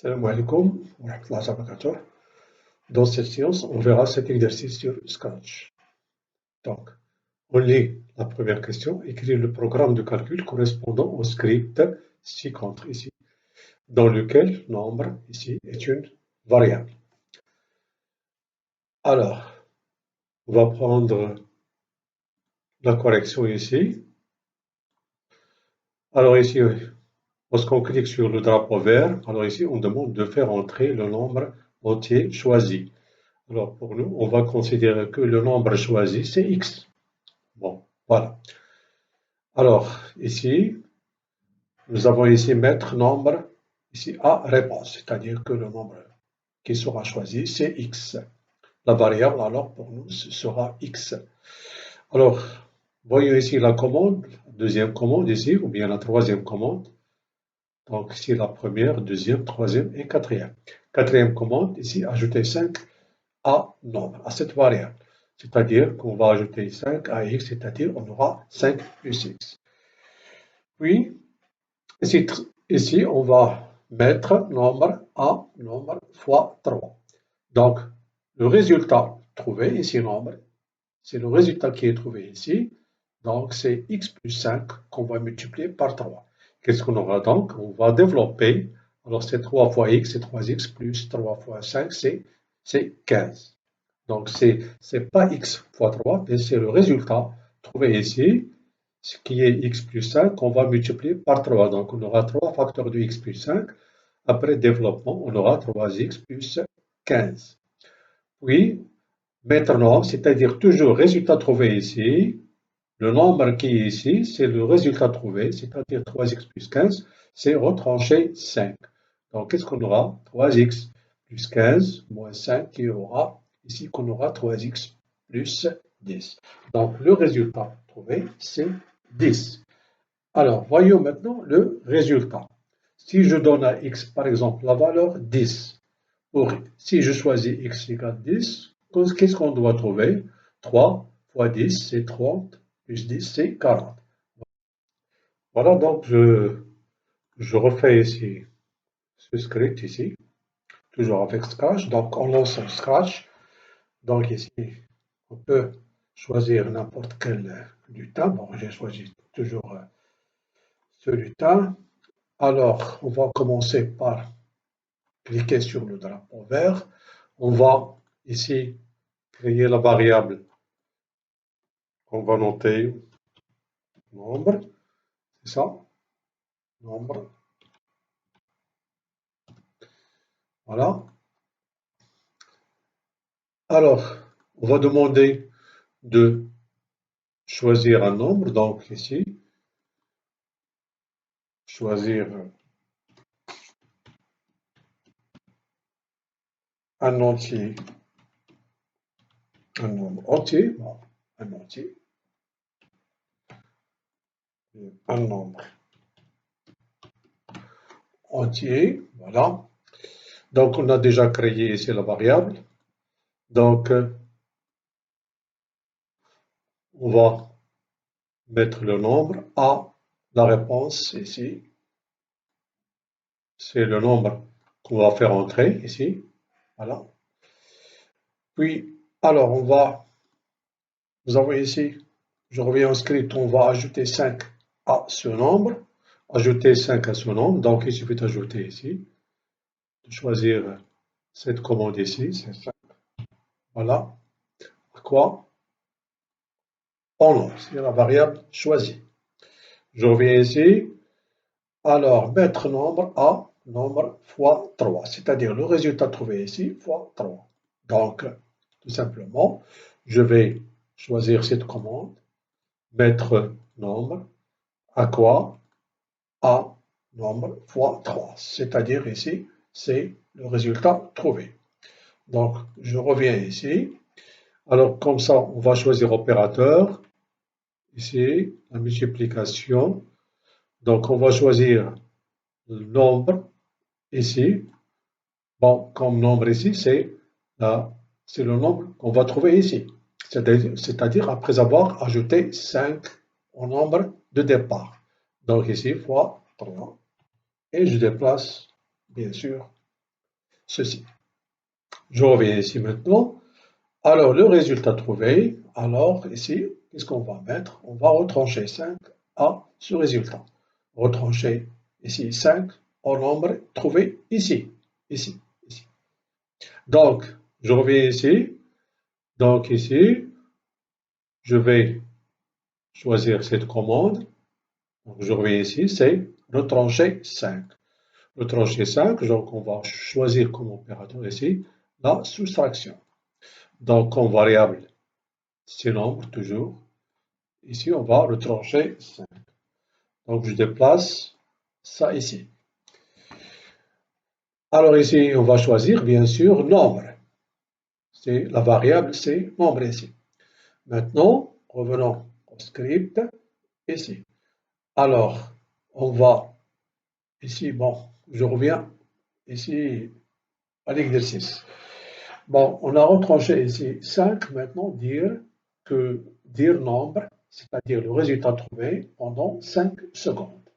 Salam alaikum wa rahmatullahi wa barakatuh. Dans cette séance, on verra cet exercice sur Scratch. Donc, on lit la première question, écrire le programme de calcul correspondant au script ci-contre ici, dans lequel nombre ici est une variable. Alors, on va prendre la correction ici. Alors ici, lorsqu'on clique sur le drapeau vert, alors ici, on demande de faire entrer le nombre entier choisi. Alors pour nous, on va considérer que le nombre choisi, c'est x. Bon, voilà. Alors ici, nous avons ici mettre nombre, ici à réponse, c'est-à-dire que le nombre qui sera choisi, c'est x. La variable, alors pour nous, ce sera x. Alors, voyons ici la commande, deuxième commande ici, ou bien la troisième commande. Donc ici la première, deuxième, troisième et quatrième. Quatrième commande, ici, ajouter 5 à nombre, à cette variable. C'est-à-dire qu'on va ajouter 5 à x, c'est-à-dire on aura 5 plus x. Puis, ici on va mettre nombre à nombre fois 3. Donc, le résultat trouvé, ici nombre, c'est le résultat qui est trouvé ici. Donc, c'est x plus 5 qu'on va multiplier par 3. Qu'est-ce qu'on aura donc? On va développer. Alors, c'est 3 fois x, c'est 3x plus 3 fois 5, c'est 15. Donc, ce n'est pas x fois 3, mais c'est le résultat trouvé ici, ce qui est x plus 5, qu'on va multiplier par 3. Donc, on aura 3 facteurs de x plus 5. Après développement, on aura 3x plus 15. Puis, mettre nombre, c'est-à-dire toujours résultat trouvé ici. Le nombre qui est ici, c'est le résultat trouvé, c'est-à-dire 3x plus 15, c'est retranché 5. Donc, qu'est-ce qu'on aura? 3x plus 15 moins 5 qui aura ici qu'on aura 3x plus 10. Donc, le résultat trouvé, c'est 10. Alors, voyons maintenant le résultat. Si je donne à x, par exemple, la valeur 10, si je choisis x égale 10, qu'est-ce qu'on doit trouver? 3 fois 10, c'est 30, plus 10, c'est 40. Voilà, donc je refais ici ce script ici, toujours avec Scratch. Donc, on lance un Scratch. Donc, ici, on peut choisir n'importe quel lutin. Bon, j'ai choisi toujours ce lutin. Alors, on va commencer par cliquer sur le drapeau vert. On va ici créer la variable. On va noter nombre, c'est ça, nombre. Voilà. Alors, on va demander de choisir un nombre. Donc ici, choisir un entier, un nombre entier, bon, un entier, un nombre entier, voilà. Donc on a déjà créé ici la variable. Donc on va mettre le nombre à la réponse ici. C'est le nombre qu'on va faire entrer ici. Voilà. Puis, alors nous avons ici, je reviens au script, on va ajouter 5 à ce nombre. Ajouter 5 à ce nombre, donc il suffit d'ajouter ici, de choisir cette commande ici, c'est ça. Voilà. Quoi? En nombre, c'est la variable choisie. Je reviens ici. Alors, mettre nombre à nombre fois 3, c'est-à-dire le résultat trouvé ici fois 3. Donc, tout simplement, je vais choisir cette commande, mettre nombre à quoi? À nombre fois 3, c'est-à-dire ici, c'est le résultat trouvé. Donc, je reviens ici. Alors, comme ça, on va choisir opérateur. Ici, la multiplication. Donc, on va choisir le nombre ici. Bon, comme nombre ici, c'est le nombre qu'on va trouver ici. C'est-à-dire après avoir ajouté 5 au nombre de départ. Donc ici, fois 3. Et je déplace, bien sûr, ceci. Je reviens ici maintenant. Alors, le résultat trouvé, alors ici, qu'est-ce qu'on va mettre? On va retrancher 5 à ce résultat. Retrancher ici 5 au nombre trouvé ici, ici, ici. Donc, je reviens ici. Donc ici, je vais choisir cette commande. Donc, je reviens ici, c'est retrancher 5. Retrancher 5, donc on va choisir comme opérateur ici la soustraction. Donc, comme variable, c'est nombre toujours. Ici, on va retrancher 5. Donc, je déplace ça ici. Alors ici, on va choisir, bien sûr, nombre. C'est la variable, c'est nombre ici. Maintenant, revenons au script, ici. Alors, on va, ici, bon, je reviens ici à l'exercice. Bon, on a retranché ici 5, maintenant, dire nombre, c'est-à-dire le résultat trouvé pendant 5 secondes.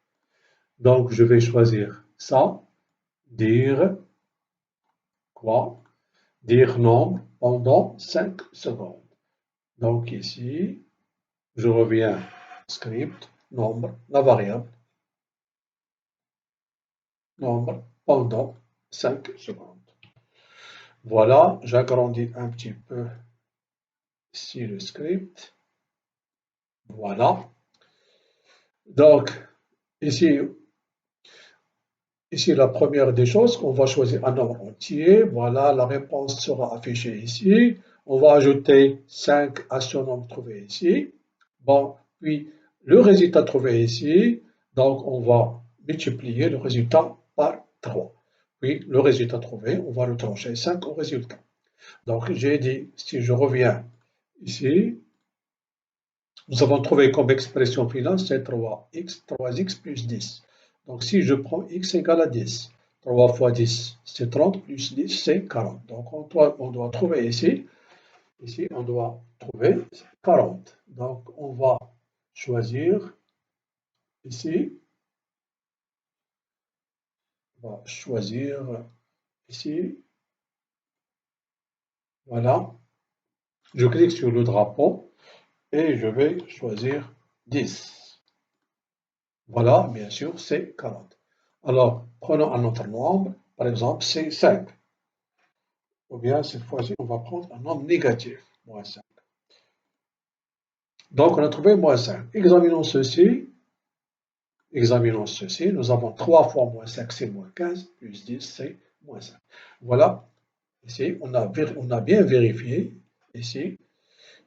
Donc, je vais choisir ça, dire quoi? Dire nombre pendant 5 secondes. Donc ici, je reviens script, nombre, la variable, nombre pendant 5 secondes. Voilà, j'agrandis un petit peu ici le script. Voilà. Donc, ici, la première des choses, on va choisir un nombre entier. Voilà, la réponse sera affichée ici. On va ajouter 5 à ce nombre trouvé ici. Bon, puis le résultat trouvé ici, donc on va multiplier le résultat par 3. Puis le résultat trouvé, on va le trancher 5 au résultat. Donc j'ai dit, si je reviens ici, nous avons trouvé comme expression finale, c'est 3x plus 10. Donc si je prends x égale à 10, 3 fois 10, c'est 30, plus 10, c'est 40. Donc on doit trouver ici, on doit trouver 40. Donc on va choisir ici, on va choisir ici, voilà. Je clique sur le drapeau et je vais choisir 10. Voilà, bien sûr, c'est 40. Alors, prenons un autre nombre, par exemple, c'est 5. Ou bien, cette fois-ci, on va prendre un nombre négatif, moins 5. Donc, on a trouvé moins 5. Examinons ceci. Nous avons 3 fois moins 5, c'est moins 15, plus 10, c'est moins 5. Voilà, ici, on a bien vérifié, ici,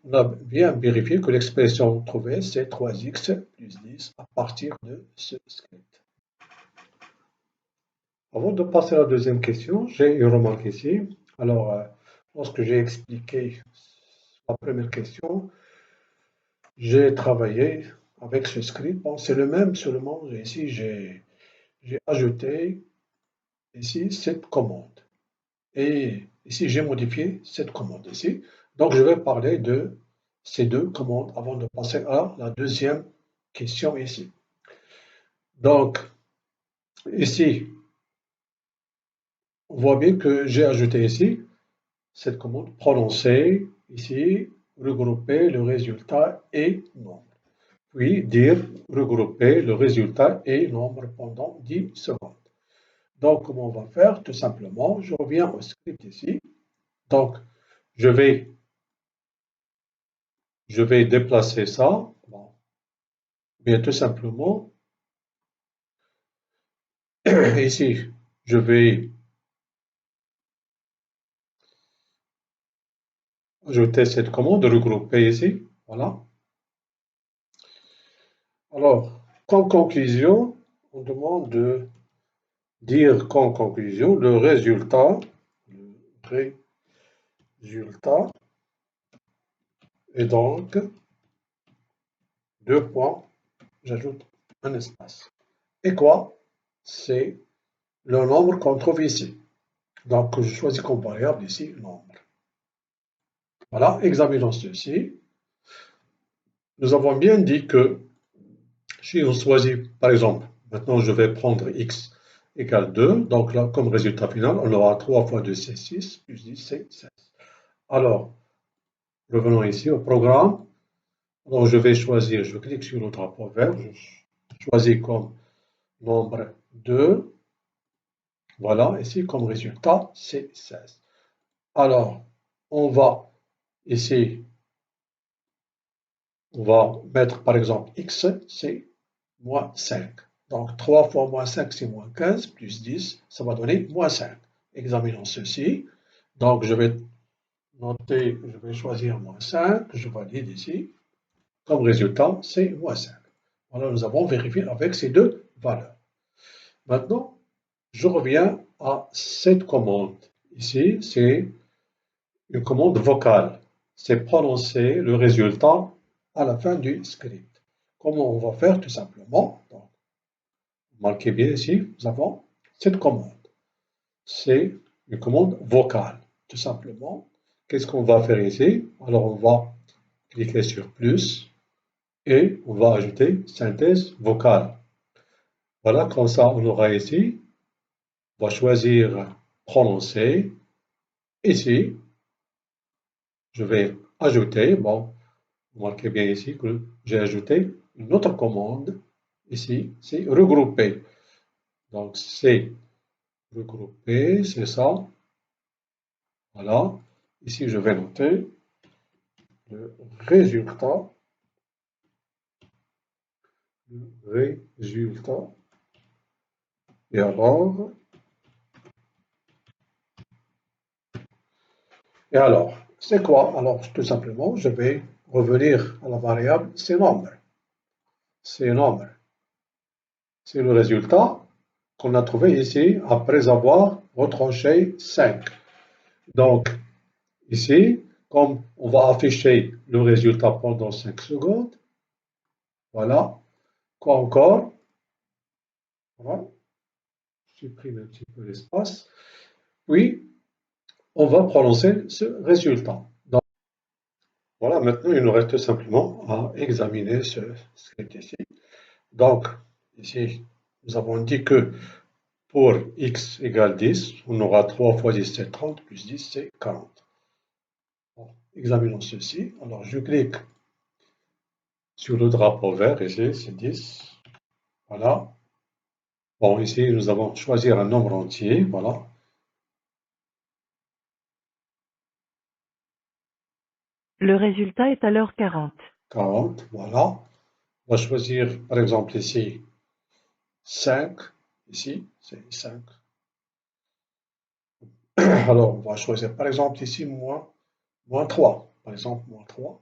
on a bien vérifié que l'expression trouvée, c'est 3x plus 10 à partir de ce script. Avant de passer à la deuxième question, j'ai une remarque ici. Alors, lorsque j'ai expliqué la première question, j'ai travaillé avec ce script. Bon, c'est le même, seulement ici, j'ai ajouté ici cette commande. Et ici, j'ai modifié cette commande ici. Donc, je vais parler de ces deux commandes avant de passer à la deuxième question ici. Donc, ici, on voit bien que j'ai ajouté ici cette commande prononcer, ici, regrouper le résultat et nombre. Puis dire regrouper le résultat et nombre pendant 10 secondes. Donc, comment on va faire? Tout simplement, je reviens au script ici. Donc, je vais déplacer ça. Bon. Bien, tout simplement, ici, je vais ajouter cette commande, regrouper ici. Voilà. Alors, comme conclusion, on demande de dire qu'en conclusion, le résultat est donc 2 points, j'ajoute un espace. Et quoi? C'est le nombre qu'on trouve ici. Donc, je choisis comme variable ici, nombre. Voilà, examinons ceci. Nous avons bien dit que si on choisit, par exemple, maintenant je vais prendre x égale 2. Donc là, comme résultat final, on aura 3 fois 2, c'est 6, plus 10, c'est 16. Alors, revenons ici au programme. Alors, je vais choisir, je clique sur le drapeau vert, je choisis comme nombre 2. Voilà, ici, comme résultat, c'est 16. Alors, on va ici, on va mettre par exemple x, c'est moins 5. Donc 3 fois moins 5, c'est moins 15, plus 10, ça va donner moins 5. Examinons ceci. Donc je vais noter, je vais choisir moins 5, je valide ici. Comme résultat, c'est moins 5. Voilà, nous avons vérifié avec ces deux valeurs. Maintenant, je reviens à cette commande. Ici, c'est une commande vocale. C'est prononcer le résultat à la fin du script. Comment on va faire? Tout simplement, donc, marquez bien ici, nous avons cette commande. C'est une commande vocale. Tout simplement, qu'est-ce qu'on va faire ici? Alors, on va cliquer sur plus et on va ajouter synthèse vocale. Voilà, comme ça, on aura ici, on va choisir prononcer. Ici, je vais ajouter, bon, remarquez bien ici que j'ai ajouté une autre commande. Ici, c'est regrouper. Donc, c'est regrouper, c'est ça. Voilà. Ici, je vais noter le résultat. Le résultat. Et alors, c'est quoi? Alors, tout simplement, je vais revenir à la variable ces nombres. Ces nombres. C'est le résultat qu'on a trouvé ici après avoir retranché 5. Donc, ici, comme on va afficher le résultat pendant 5 secondes, voilà. Quoi encore? Voilà. Je supprime un petit peu l'espace. Puis, on va prononcer ce résultat. Donc, voilà, maintenant, il nous reste simplement à examiner ce script ici. Donc, ici, nous avons dit que pour x égale 10, on aura 3 fois 10, c'est 30, plus 10, c'est 40. Bon, examinons ceci. Alors, je clique sur le drapeau vert, ici, c'est 10. Voilà. Bon, ici, nous allons choisir un nombre entier, voilà. Le résultat est alors 40. 40, voilà. On va choisir, par exemple, ici, 5. Ici, c'est 5. Alors, on va choisir, par exemple, ici, moins 3. Par exemple, moins 3.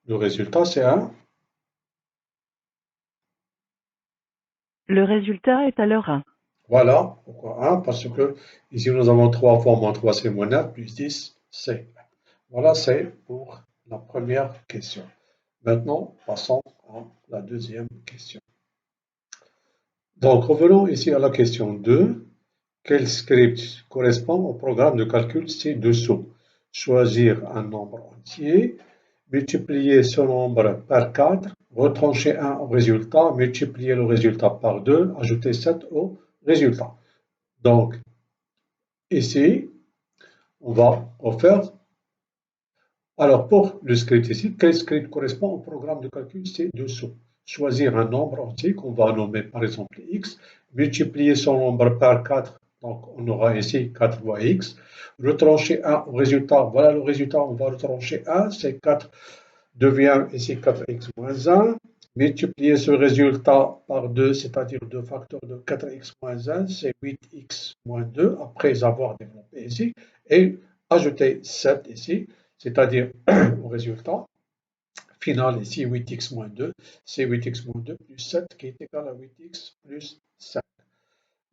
Le résultat, c'est 1. Le résultat est alors 1. Voilà, pourquoi 1? Parce que ici, nous avons 3 fois moins 3, c'est moins 9, plus 10, c'est 1. Voilà, c'est pour la première question. Maintenant, passons à la deuxième question. Donc, revenons ici à la question 2. Quel script correspond au programme de calcul ci-dessous? Choisir un nombre entier, multiplier ce nombre par 4, retrancher 1 au résultat, multiplier le résultat par 2, ajouter 7 au résultat. Donc, ici, on va refaire. Alors, pour le script ici, quel script correspond au programme de calcul ci-dessous? Choisir un nombre entier qu'on va nommer par exemple x, multiplier son nombre par 4, donc on aura ici 4 fois x, retrancher 1 au résultat, voilà le résultat, on va retrancher 1, c'est 4 devient ici 4x moins 1, multiplier ce résultat par 2, c'est-à-dire 2 facteurs de 4x moins 1, c'est 8x moins 2, après avoir développé ici, et ajouter 7 ici, c'est-à-dire au résultat final ici 8x moins 2, c'est 8x moins 2 plus 7 qui est égal à 8x plus 5.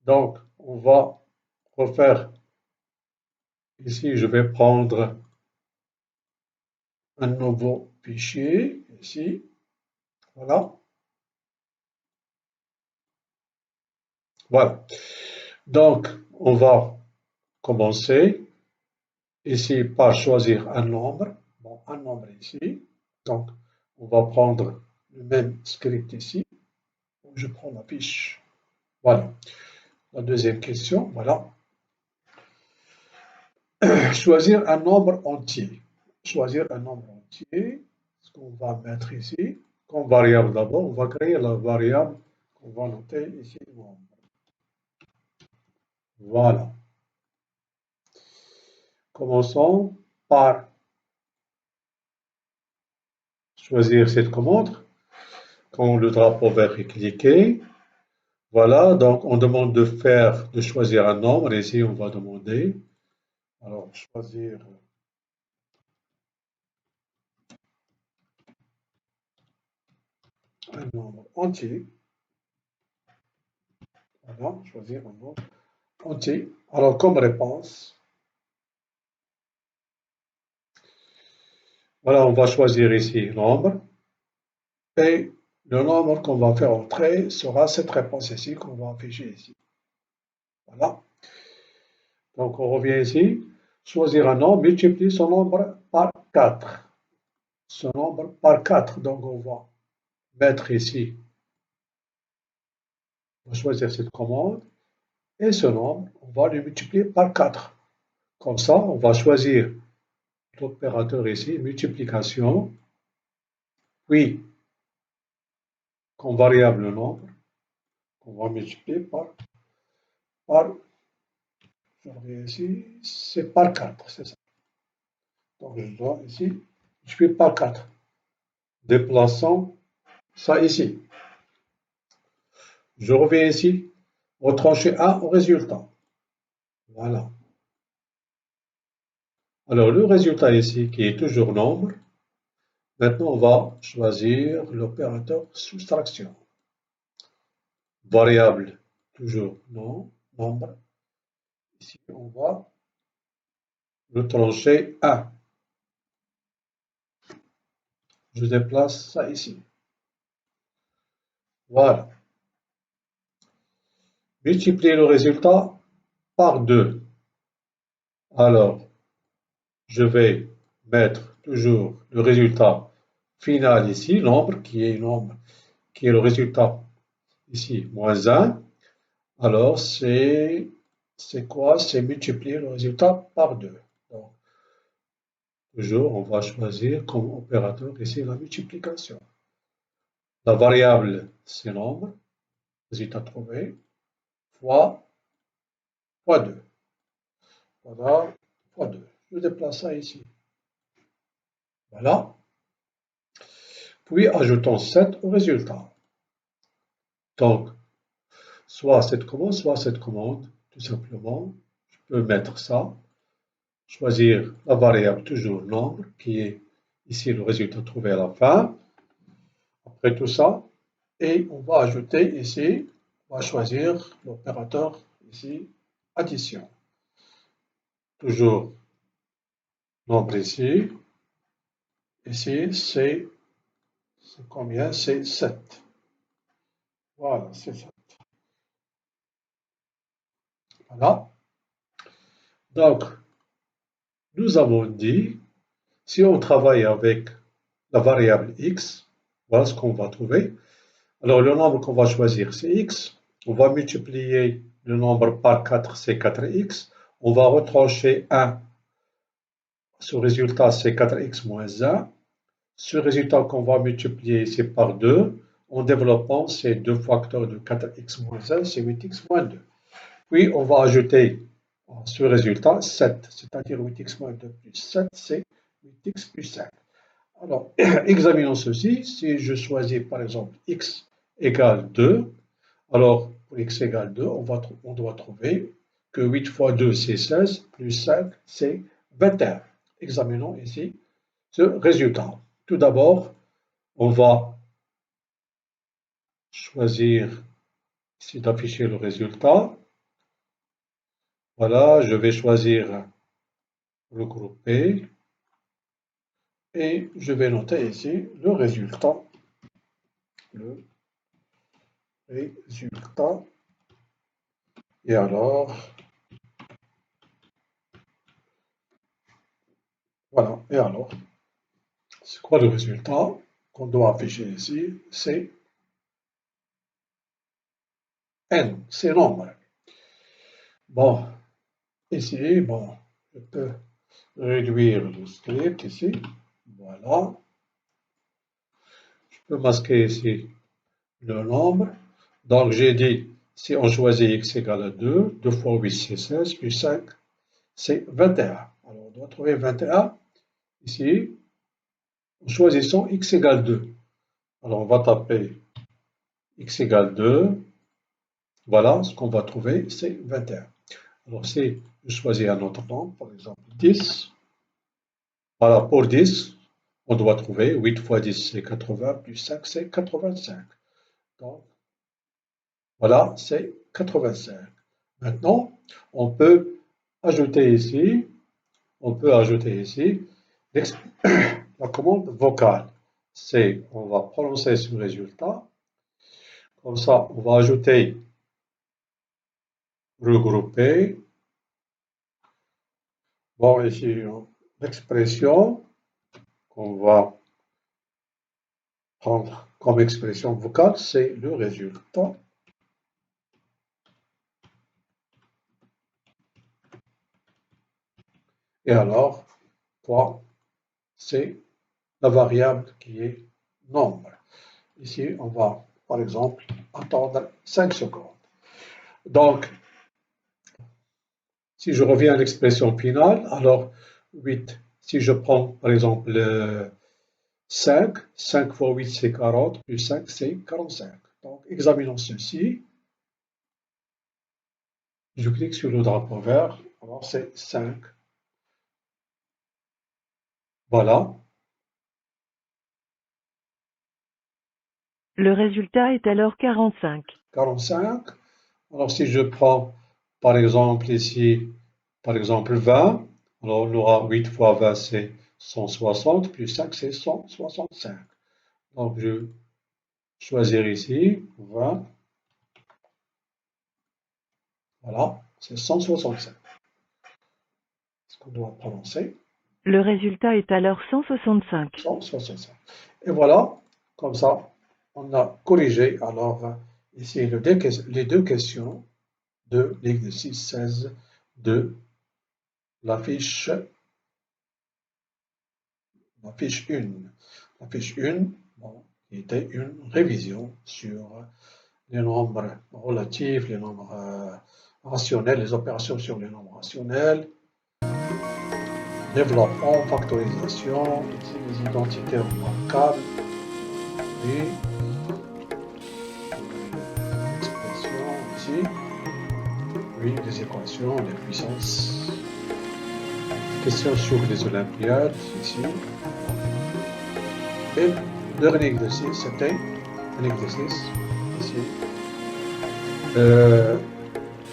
Donc, on va refaire ici, je vais prendre un nouveau fichier ici, voilà. Voilà. Donc, on va commencer ici par choisir un nombre. Bon, un nombre ici. Donc, On va prendre le même script ici. Je prends la fiche. Voilà. La deuxième question, voilà. Choisir un nombre entier. Choisir un nombre entier. Ce qu'on va mettre ici. Comme variable d'abord, on va créer la variable qu'on va noter ici. Voilà. Commençons par choisir cette commande. Quand le drapeau vert est cliqué, voilà, donc on demande de choisir un nombre. Ici, on va demander, alors choisir un nombre entier. Voilà, choisir un nombre entier. Alors, comme réponse, voilà, on va choisir ici nombre. Et le nombre qu'on va faire entrer sera cette réponse ici qu'on va afficher ici. Voilà. Donc, on revient ici. Choisir un nombre, multiplier son nombre par 4. Ce nombre par 4. Donc, on va mettre ici, on va choisir cette commande. Et ce nombre, on va le multiplier par 4. Comme ça, on va choisir l'opérateur ici, multiplication, puis comme variable le nombre, on va multiplier par je reviens ici, c'est par 4, c'est ça. Donc je dois ici multiplier par 4. Déplaçons ça ici. Je reviens ici, retrancher 1 au résultat. Voilà. Alors le résultat ici, qui est toujours nombre, maintenant on va choisir l'opérateur soustraction. Variable, toujours non, nombre. Ici, on va retrancher 1. Je déplace ça ici. Voilà. Multiplier le résultat par 2. Alors, je vais mettre toujours le résultat final ici, nombre qui est le résultat ici, moins 1. Alors, c'est quoi? C'est multiplier le résultat par 2. Donc, toujours, on va choisir comme opérateur ici la multiplication. La variable, c'est nombre, résultat trouvé, fois 2. Voilà, fois 2. Je déplace ça ici. Voilà. Puis ajoutons 7 au résultat. Donc, soit cette commande, tout simplement. Je peux mettre ça, choisir la variable toujours nombre, qui est ici le résultat trouvé à la fin. Après tout ça, et on va ajouter ici, on va choisir l'opérateur ici, addition. Toujours nombre ici. Ici, c'est combien? C'est 7. Voilà, c'est ça. Voilà. Donc, nous avons dit, si on travaille avec la variable x, voilà ce qu'on va trouver. Alors, le nombre qu'on va choisir, c'est x. On va multiplier le nombre par 4, c'est 4x. On va retrancher 1. Ce résultat, c'est 4x moins 1. Ce résultat qu'on va multiplier ici par 2, en développant ces deux facteurs de 4x moins 1, c'est 8x moins 2. Puis, on va ajouter ce résultat 7, c'est-à-dire 8x moins 2 plus 7, c'est 8x plus 5. Alors, examinons ceci. Si je choisis par exemple x égale 2, alors pour x égale 2, on doit trouver que 8 fois 2 c'est 16, plus 5 c'est 21. Examinons ici ce résultat. Tout d'abord, on va choisir ici d'afficher le résultat. Voilà, je vais choisir regrouper et je vais noter ici le résultat. Le résultat. Et alors, voilà. Et alors, c'est quoi le résultat? qu'on doit afficher ici, c'est n, c'est nombre. Bon, ici, bon, je peux réduire le script ici. Voilà. Je peux masquer ici le nombre. Donc, j'ai dit, si on choisit x égale à 2, 2 fois 8, c'est 16, plus 5, c'est 21. Alors, on doit trouver 21 ici, en choisissant x égale 2. Alors, on va taper x égale 2. Voilà, ce qu'on va trouver, c'est 21. Alors, si je choisis un autre nombre, par exemple 10, voilà, pour 10, on doit trouver 8 fois 10, c'est 80, plus 5, c'est 85. Donc, voilà, c'est 85. Maintenant, on peut ajouter ici, la commande vocale. C'est, on va prononcer ce résultat. Comme ça, on va ajouter regrouper. Bon, ici, l'expression qu'on va prendre comme expression vocale, c'est le résultat. Et alors, quoi? C'est la variable qui est nombre. Ici, on va, par exemple, attendre 5 secondes. Donc, si je reviens à l'expression finale, alors 8, si je prends, par exemple, 5, 5 fois 8, c'est 40, plus 5, c'est 45. Donc, examinons ceci. Je clique sur le drapeau vert, alors c'est 5. Voilà. Le résultat est alors 45. 45. Alors, si je prends, par exemple, ici, par exemple, 20, alors on aura 8 fois 20, c'est 160, plus 5, c'est 165. Donc, je vais choisir ici, 20. Voilà, c'est 165. Ce qu'on doit prononcer. Le résultat est alors 165. 165. Et voilà, comme ça, on a corrigé alors ici les deux questions de l'exercice 16 de la fiche 1. La fiche 1, bon, qui était une révision sur les nombres relatifs, les nombres rationnels, les opérations sur les nombres rationnels, développement, factorisation, ici les identités remarquables, oui, l'expression ici, oui, les équations, les puissances, questions sur les olympiades ici. Et le dernier exercice, c'était un exercice ici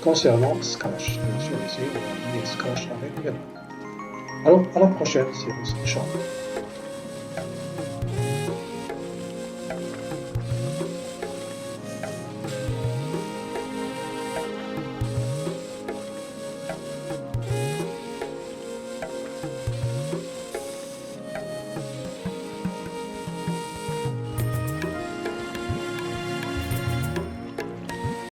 concernant Scratch. Bien sûr, ici, on a mis Scratch avec les mains. Alors, à la prochaine séance, Inch'Allah.